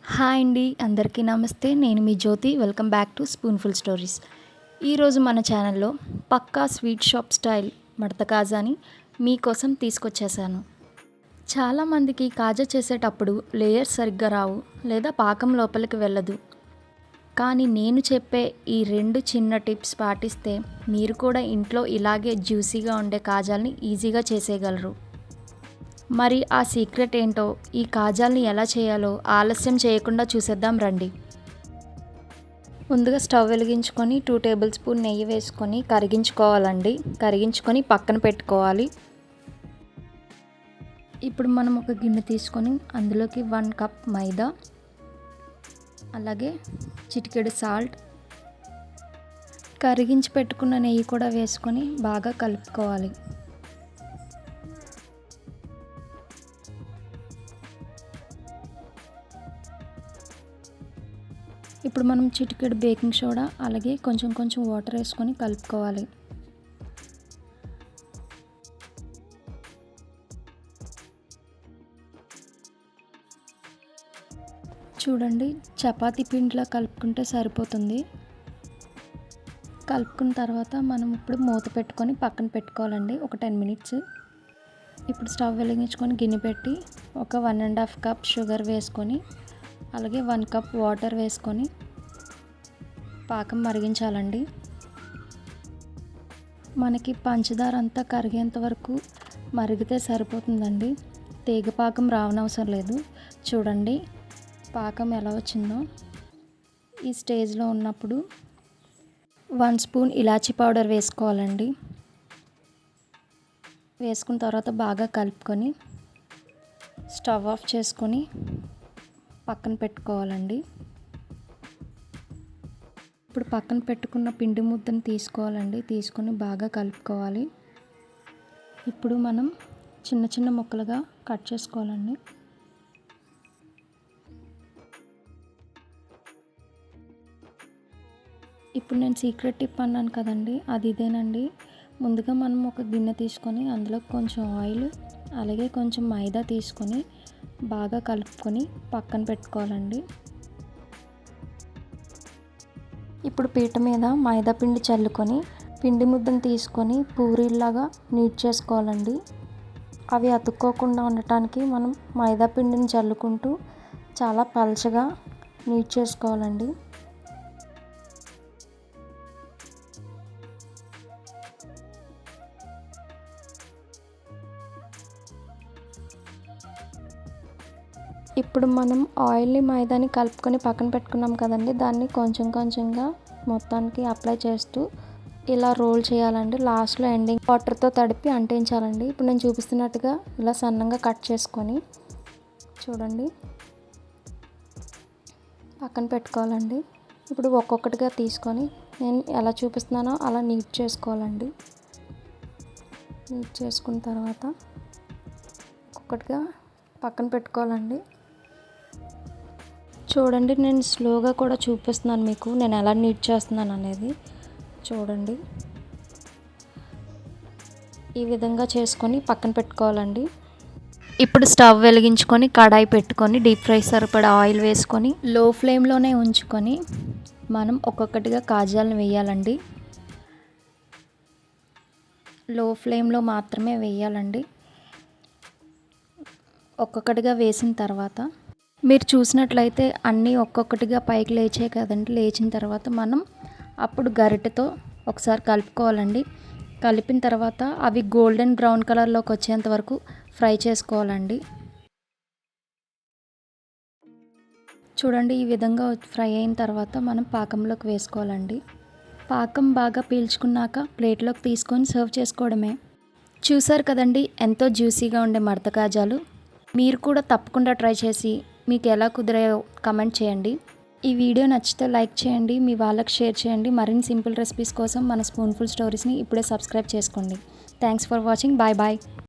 Hi అండి, అందరికీ నమస్తే. నేను మీ Jyothi. Welcome back to spoonful stories. ఈరోజు మన ఛానల్లో పక్కా స్వీట్ షాప్ స్టైల్ మడత కాజాని మీకోసం తీసుకొచ్చేసాను. చాలామందికి కాజా చేసేటప్పుడు లేయర్స్ సరిగ్గా రావు లేదా పాకం లోపలికి వెళ్ళదు. కానీ నేను చెప్పే ఈ 2 చిన్న టిప్స్ పాటిస్తే మీరు కూడా ఇంట్లో ఇలాగే జ్యూసీగా ఉండే కాజాల్ని ఈజీగా చేసేయగలరు. మరి ఆ సీక్రెట్ ఏంటో, ఈ కాజాల్ని ఎలా చేయాలో ఆలస్యం చేయకుండా చూసేద్దాం రండి. ముందుగా స్టవ్ వెలిగించుకొని 2 టేబుల్ స్పూన్ నెయ్యి వేసుకొని కరిగించుకోవాలండి. కరిగించుకొని పక్కన పెట్టుకోవాలి. ఇప్పుడు మనం ఒక గిన్నె తీసుకొని అందులోకి 1 కప్ మైదా, అలాగే చిటికెడు సాల్ట్, కరిగించి పెట్టుకున్న నెయ్యి కూడా వేసుకొని బాగా కలుపుకోవాలి. ఇప్పుడు మనం చిటికెడు బేకింగ్ సోడా, అలాగే కొంచెం వాటర్ వేసుకొని కలుపుకోవాలి. చూడండి, చపాతీ పిండిలా కలుపుకుంటే సరిపోతుంది. కలుపుకున్న తర్వాత మనం ఇప్పుడు మూత పెట్టుకొని పక్కన పెట్టుకోవాలండి ఒక 10 మినిట్స్. ఇప్పుడు స్టవ్ వెలిగించుకొని గిన్నె పెట్టి ఒక 1.5 కప్ షుగర్ వేసుకొని, అలాగే 1 కప్ వాటర్ వేసుకొని పాకం మరిగించాలండి. మనకి పంచదార అంతా కరిగేంత వరకు మరిగితే సరిపోతుందండి. తీగ పాకం రావనవసరం లేదు. చూడండి పాకం ఎలా వచ్చిందో. ఈ స్టేజ్లో ఉన్నప్పుడు 1 స్పూన్ ఇలాచీ పౌడర్ వేసుకోవాలండి. వేసుకున్న తర్వాత బాగా కలుపుకొని స్టవ్ ఆఫ్ చేసుకొని పక్కన పెట్టుకోవాలండి. ఇప్పుడు పక్కన పెట్టుకున్న పిండి ముద్దను తీసుకోవాలండి. తీసుకొని బాగా కలుపుకోవాలి. ఇప్పుడు మనం చిన్న ముక్కలుగా కట్ చేసుకోవాలండి. ఇప్పుడు నేను సీక్రెట్ టిప్ అన్నాను కదండి, అది ఇదేనండి. ముందుగా మనం ఒక గిన్నె తీసుకొని అందులో కొంచెం ఆయిల్, అలాగే కొంచెం మైదా తీసుకొని బాగా కలుపుకొని పక్కన పెట్టుకోవాలండి. ఇప్పుడు పీట మీద మైదా పిండి చల్లుకొని పిండి ముద్దను తీసుకొని పూరీలాగా నీట్ చేసుకోవాలండి. అవి అతుక్కోకుండా ఉండటానికి మనం మైదా పిండిని చల్లుకుంటూ చాలా పలచగా నీట్ చేసుకోవాలండి. ఇప్పుడు మనం ఆయిల్ని మైదాని కలుపుకొని పక్కన పెట్టుకున్నాం కదండి, దాన్ని కొంచెంగా మొత్తానికి అప్లై చేస్తూ ఇలా రోల్ చేయాలండి. లాస్ట్లో ఎండింగ్ వాటర్తో తడిపి అంటించాలండి. ఇప్పుడు నేను చూపిస్తున్నట్టుగా ఇలా సన్నంగా కట్ చేసుకొని చూడండి పక్కన పెట్టుకోవాలండి. ఇప్పుడు ఒక్కొక్కటిగా తీసుకొని నేను ఎలా చూపిస్తున్నానో అలా నీట్ చేసుకోవాలండి. నీట్ చేసుకున్న తర్వాత ఒక్కొక్కటిగా పక్కన పెట్టుకోవాలండి. చూడండి, నేను స్లోగా కూడా చూపిస్తున్నాను మీకు, నేను ఎలా నీట్ చేస్తున్నాను అనేది. చూడండి, ఈ విధంగా చేసుకొని పక్కన పెట్టుకోవాలండి. ఇప్పుడు స్టవ్ వెలిగించుకొని కడాయి పెట్టుకొని డీప్ ఫ్రై సరిపడా ఆయిల్ వేసుకొని లో ఫ్లేమ్లోనే ఉంచుకొని మనం ఒక్కొక్కటిగా కాజాలను వేయాలండి. లో ఫ్లేమ్లో మాత్రమే వేయాలండి. ఒక్కొక్కటిగా వేసిన తర్వాత మీరు చూసినట్లయితే అన్నీ ఒక్కొక్కటిగా పైకి లేచే కదండి. లేచిన తర్వాత మనం అప్పుడు గరిటెతో ఒకసారి కలుపుకోవాలండి. కలిపిన తర్వాత అవి గోల్డెన్ బ్రౌన్ కలర్లోకి వచ్చేంత వరకు ఫ్రై చేసుకోవాలండి. చూడండి, ఈ విధంగా ఫ్రై అయిన తర్వాత మనం పాకంలోకి వేసుకోవాలండి. పాకం బాగా పీల్చుకున్నాక ప్లేట్లోకి తీసుకొని సర్వ్ చేసుకోవడమే. చూసారు కదండి, ఎంతో జ్యూసీగా ఉండే మడత కాజాలు. మీరు కూడా తప్పకుండా ట్రై చేసి మీకు ఎలా కుదిరాయో కమెంట్ చేయండి. ఈ వీడియో నచ్చితే లైక్ చేయండి, మీ వాళ్ళకి షేర్ చేయండి. మరిన్ని సింపుల్ రెసిపీస్ కోసం మన స్పూన్ఫుల్ స్టోరీస్ని ఇప్పుడే సబ్స్క్రైబ్ చేసుకోండి. Thanks for watching. బాయ్.